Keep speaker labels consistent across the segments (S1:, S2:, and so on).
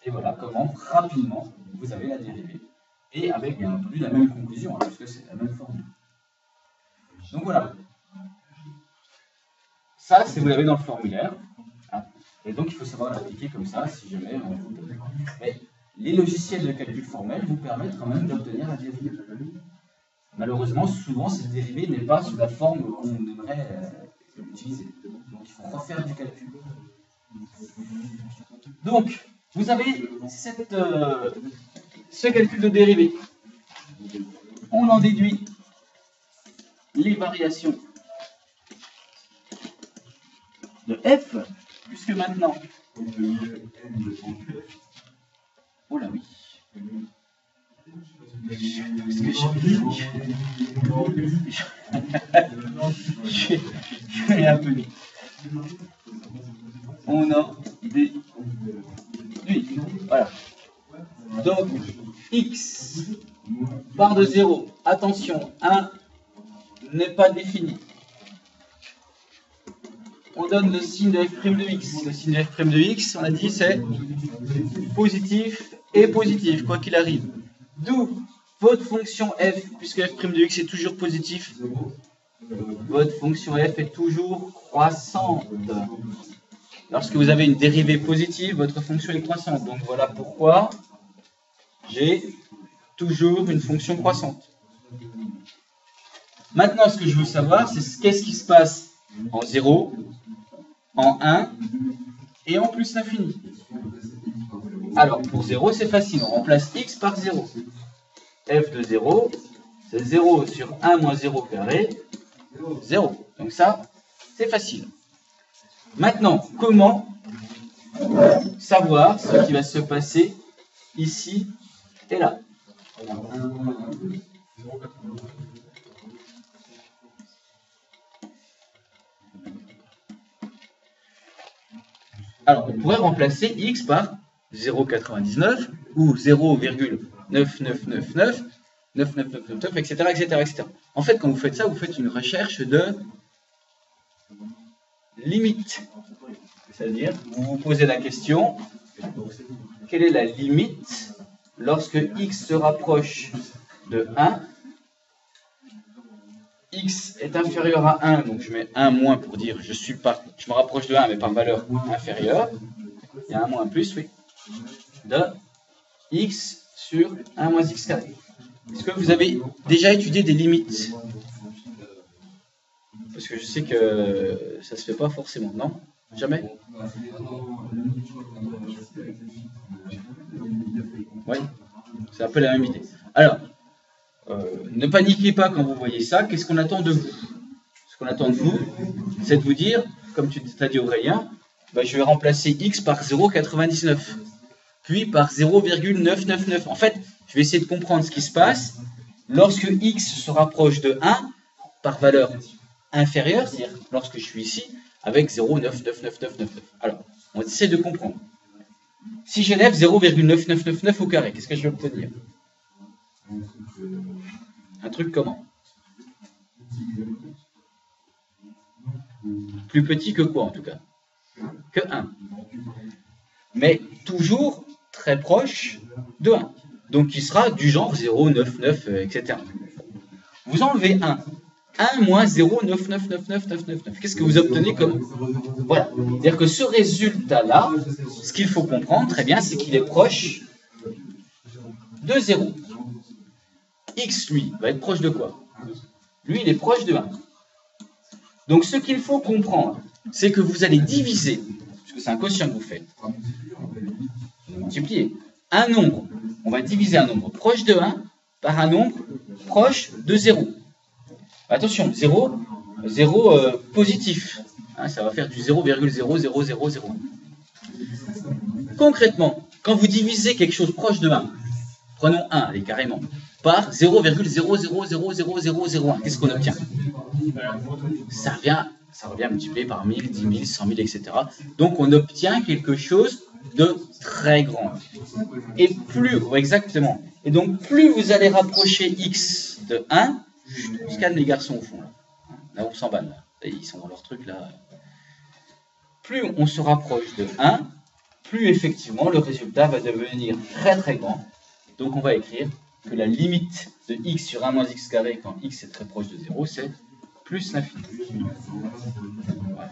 S1: Et voilà comment, rapidement, vous avez la dérivée. Et avec bien entendu la même conclusion, hein, puisque c'est la même formule. Donc voilà. Ça, c'est vous l'avez dans le formulaire. Hein, et donc, il faut savoir l'appliquer comme ça, si jamais on vous donne. Mais les logiciels de calcul formel vous permettent quand même d'obtenir la dérivée. Malheureusement, souvent, cette dérivée n'est pas sous la forme qu'on aimerait utiliser. Donc, il faut refaire du calcul. Donc, vous avez ce calcul de dérivée. On en déduit les variations de f, puisque maintenant... Oh là oui. Parce que je vais un peu vite. On a des... Oui, voilà. Donc, x part de 0. Attention, 1 n'est pas défini. On donne le signe de f' de x. Le signe de f' de x, on a dit, c'est positif et positif, quoi qu'il arrive. D'où votre fonction f, puisque f' de x est toujours positif, votre fonction f est toujours croissante. Lorsque vous avez une dérivée positive, votre fonction est croissante. Donc voilà pourquoi j'ai toujours une fonction croissante. Maintenant, ce que je veux savoir, c'est qu'est-ce qui se passe en 0, en 1 et en plus l'infini. Alors, pour 0, c'est facile. On remplace x par 0. f de 0, c'est 0 sur 1 moins 0 carré, 0. Donc ça, c'est facile. Maintenant, comment savoir ce qui va se passer ici et là? Alors, on pourrait remplacer x par 0,99 ou 0,9999, 9999, etc., etc., etc. En fait, quand vous faites ça, vous faites une recherche de limite. C'est-à-dire, vous vous posez la question, quelle est la limite lorsque x se rapproche de 1? X est inférieur à 1, donc je mets 1 moins pour dire je me rapproche de 1, mais par valeur inférieure. Il y a un moins plus, oui. De x sur 1 moins x carré. Est-ce que vous avez déjà étudié des limites? Parce que je sais que ça se fait pas forcément, non? Jamais? Oui, c'est un peu la même idée. Alors, ne paniquez pas quand vous voyez ça. Qu'est-ce qu'on attend de vous? Ce qu'on attend de vous, c'est de vous dire, comme tu t'as dit Aurélien, ben, je vais remplacer x par 0,99, puis par 0,999. En fait, je vais essayer de comprendre ce qui se passe lorsque x se rapproche de 1 par valeur inférieure, c'est-à-dire lorsque je suis ici, avec 0,99999. Alors, on essaie de comprendre. Si j'élève 0,9999 au carré, qu'est-ce que je vais obtenir? Un truc comment? Plus petit que quoi en tout cas? Que 1. Mais toujours très proche de 1. Donc qui sera du genre 0,99, etc. Vous enlevez 1. 1 moins 0,9999999. Qu'est-ce que vous obtenez comme... Voilà. C'est-à-dire que ce résultat-là, ce qu'il faut comprendre très bien, c'est qu'il est proche de 0. X, lui, va être proche de quoi? Lui, il est proche de 1. Donc, ce qu'il faut comprendre, c'est que vous allez diviser, parce que c'est un quotient que vous faites, multiplier un nombre, on va diviser un nombre proche de 1 par un nombre proche de 0. Attention, 0 positif. Hein, ça va faire du 0,00001. Concrètement, quand vous divisez quelque chose proche de 1, prenons 1, allez, carrément, par 0,0000001, qu'est-ce qu'on obtient? Ça revient multiplié par 1000, 10 000, 100 000, etc. Donc on obtient quelque chose de très grand. Et plus, exactement, et donc plus vous allez rapprocher x de 1, on se calme les garçons au fond, là on s'emballe, là. Ils sont dans leur truc là. Plus on se rapproche de 1, plus effectivement le résultat va devenir très très grand. Donc on va écrire que la limite de x sur 1 moins x carré quand x est très proche de 0, c'est plus l'infini. Voilà.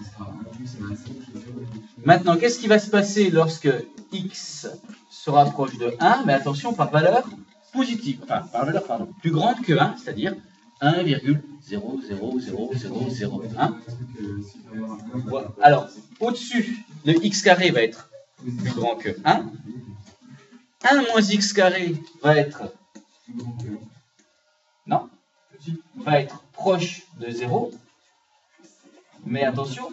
S1: Maintenant, qu'est-ce qui va se passer lorsque x se rapproche de 1? Mais attention, par valeur positive, enfin par valeur plus grande que 1, c'est-à-dire 1,0000001. Voilà. Alors, au-dessus, le x carré va être plus grand que 1. 1 moins x carré va être proche de 0. Mais attention,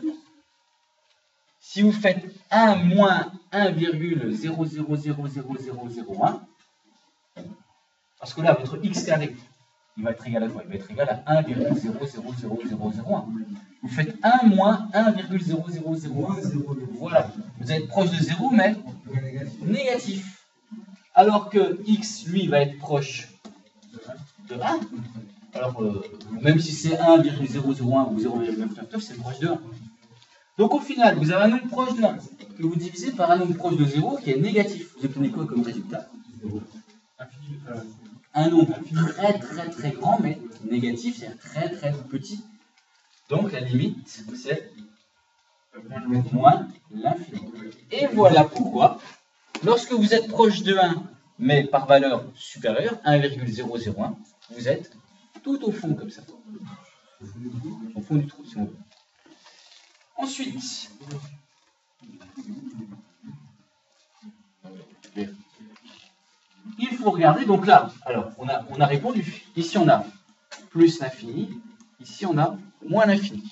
S1: si vous faites 1 moins 1,000001, parce que là, votre x carré, il va être égal à quoi? Il va être égal à 1,000001. Vous faites 1 moins 1,0001. Voilà, vous êtes proche de 0, mais négatif. Alors que x, lui, va être proche de 1. Alors, même si c'est 1,001 ou 0,999, c'est proche de 1. Donc, au final, vous avez un nombre proche de 1 que vous divisez par un nombre proche de 0 qui est négatif. Vous obtenez quoi comme résultat? Un nombre très très très grand, mais négatif, c'est très très petit. Donc, la limite, c'est moins l'infini. Et voilà pourquoi, lorsque vous êtes proche de 1, mais par valeur supérieure, 1,001, vous êtes tout au fond comme ça. Au fond du trou, si on veut. Ensuite, il faut regarder, donc là, alors on a répondu. Ici on a plus l'infini, ici on a moins l'infini.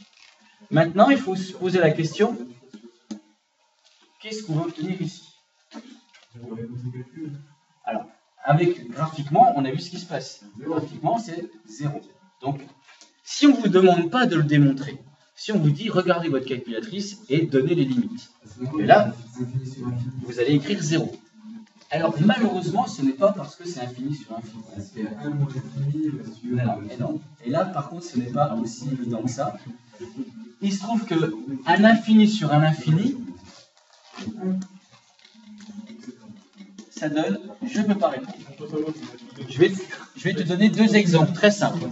S1: Maintenant, il faut se poser la question, qu'est-ce qu'on va obtenir ici? Alors, graphiquement, on a vu ce qui se passe. Graphiquement, c'est 0. Donc, si on ne vous demande pas de le démontrer, si on vous dit, regardez votre calculatrice et donnez les limites. Et là, vous allez écrire 0. Alors, malheureusement, ce n'est pas parce que c'est infini sur infini. Non. Et là, par contre, ce n'est pas aussi évident que ça. Il se trouve qu'un infini sur un infini, ça donne, je ne peux pas répondre. Je vais te donner deux exemples très simples.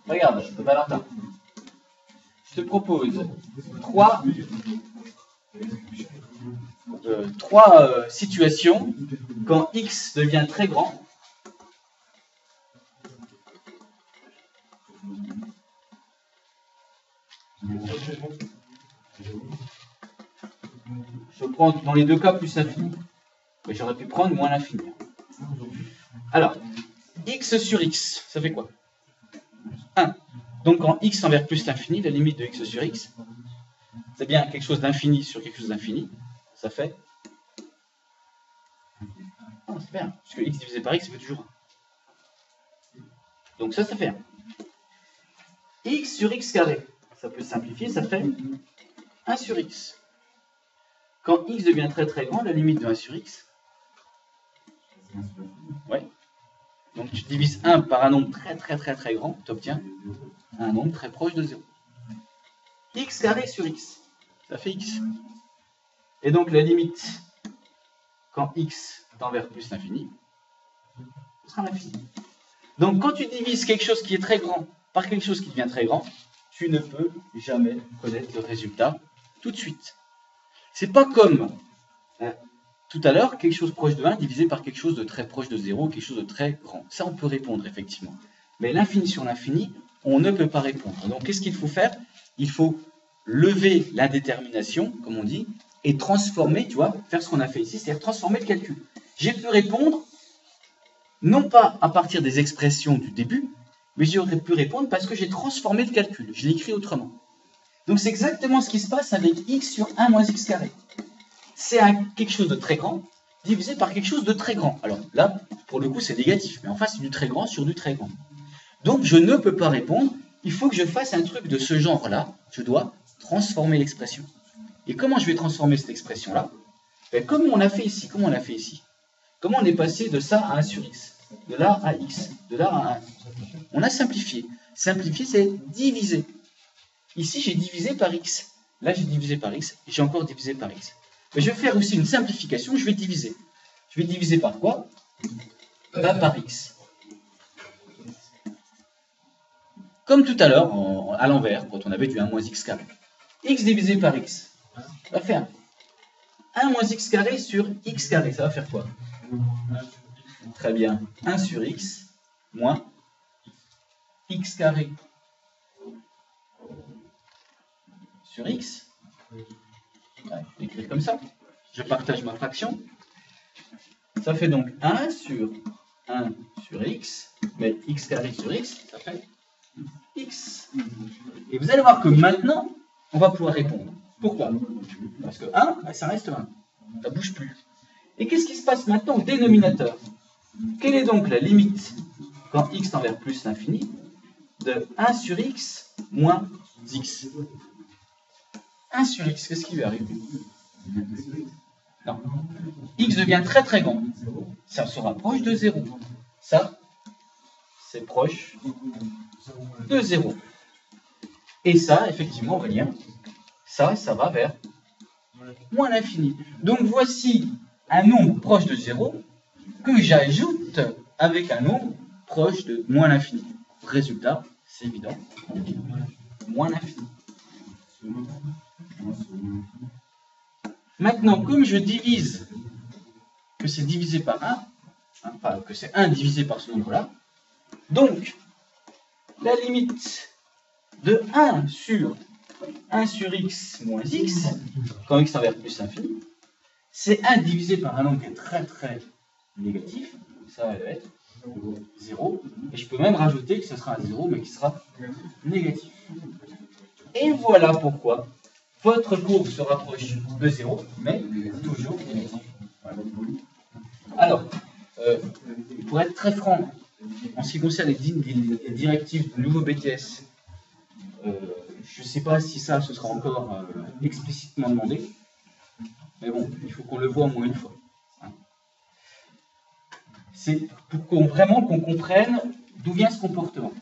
S1: Regarde, Valentin. Je te propose trois situations quand x devient très grand. Je prends dans les deux cas plus l'infini. Mais j'aurais pu prendre moins l'infini. Alors, x sur x, ça fait quoi? 1. Donc quand x tend vers plus l'infini, la limite de x sur x, c'est bien quelque chose d'infini sur quelque chose d'infini. Ça fait... Non, c'est bien. Parce que x divisé par x, ça fait toujours 1. Donc ça fait 1. X sur x carré, ça peut simplifier, ça fait 1 sur x. Quand x devient très très grand, la limite de 1 sur x, ouais. Donc tu divises 1 par un nombre très très très très grand, tu obtiens un nombre très proche de 0. X carré sur x, ça fait x. Et donc la limite, quand x tend vers plus l'infini, ce sera l'infini. Donc quand tu divises quelque chose qui est très grand par quelque chose qui devient très grand, tu ne peux jamais connaître le résultat tout de suite. C'est pas comme tout à l'heure, quelque chose proche de 1 divisé par quelque chose de très proche de 0, quelque chose de très grand. Ça, on peut répondre, effectivement. Mais l'infini sur l'infini, on ne peut pas répondre. Donc, qu'est-ce qu'il faut faire? Il faut lever l'indétermination, comme on dit, et transformer, tu vois, faire ce qu'on a fait ici, c'est-à-dire transformer le calcul. J'ai pu répondre, non pas à partir des expressions du début, mais j'aurais pu répondre parce que j'ai transformé le calcul. Je l'ai écrit autrement. Donc, c'est exactement ce qui se passe avec x sur 1 moins x carré. C'est quelque chose de très grand divisé par quelque chose de très grand. Alors là, pour le coup, c'est négatif, mais en face, c'est du très grand sur du très grand. Donc, je ne peux pas répondre. Il faut que je fasse un truc de ce genre-là. Je dois transformer l'expression. Et comment je vais transformer cette expression-là? Comme on a fait ici. Comment on a fait ici? Comment on est passé de ça à 1 sur x? De là à x? De là à 1? On a simplifié. Simplifier, c'est diviser. Ici, j'ai divisé par x. Là, j'ai divisé par x, j'ai encore divisé par x. Mais je vais faire aussi une simplification, je vais diviser. Je vais diviser par quoi? Par x. Comme tout à l'heure, à l'envers, quand on avait du 1 moins x carré. X divisé par x, ça va faire 1 moins x carré sur x carré. Ça va faire quoi? Très bien. 1 sur x moins x carré sur x. Ouais, je vais l'écrire comme ça. Je partage ma fraction. Ça fait donc 1 sur x, mais x carré sur x, ça fait x. Et vous allez voir que maintenant, on va pouvoir répondre. Pourquoi? Parce que 1, ça reste 1. Ça ne bouge plus. Et qu'est-ce qui se passe maintenant au dénominateur? Quelle est donc la limite, quand x tend vers plus l'infini, de 1 sur x moins x? 1 sur x, qu'est-ce qui lui arrive? Non. X devient très très grand. Ça se rapproche de 0. Ça, c'est proche de 0. Et ça, effectivement, on va dire, ça va vers moins l'infini. Donc voici un nombre proche de 0 que j'ajoute avec un nombre proche de moins l'infini. Résultat, c'est évident, moins l'infini. Maintenant, comme je divise, que c'est divisé par 1, enfin que c'est 1 divisé par ce nombre-là, donc la limite de 1 sur x moins x, quand x tend vers plus l'infini, c'est 1 divisé par un nombre qui est très très négatif, ça va être 0, et je peux même rajouter que ce sera un 0, mais qui sera négatif. Et voilà pourquoi votre courbe se rapproche de 0, mais toujours négatif. Voilà. Alors, pour être très franc, en ce qui concerne les directives du nouveau BTS, je ne sais pas si ça, ce sera encore explicitement demandé, mais bon, il faut qu'on le voit au moins une fois. C'est pour vraiment qu'on comprenne d'où vient ce comportement.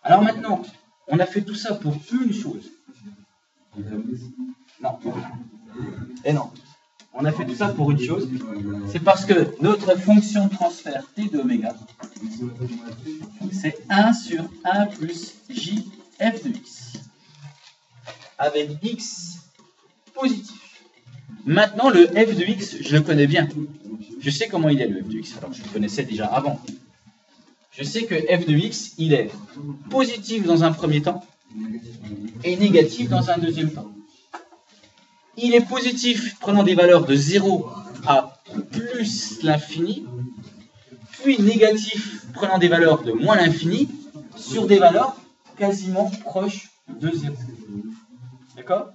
S1: Alors maintenant, on a fait tout ça pour une chose. Non. Et non. On a fait tout ça pour une chose. C'est parce que notre fonction de transfert t de oméga, c'est 1 sur 1 plus j f de x. Avec x positif. Maintenant, le f de x, je le connais bien. Je sais comment il est, le f de x. Alors, je le connaissais déjà avant. Je sais que f de x, il est positif dans un premier temps et négatif dans un deuxième temps. Il est positif prenant des valeurs de 0 à plus l'infini, puis négatif prenant des valeurs de moins l'infini sur des valeurs quasiment proches de 0. D'accord?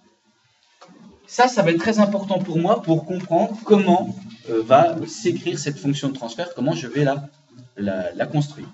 S1: Ça va être très important pour moi pour comprendre comment va s'écrire cette fonction de transfert, comment je vais la construire.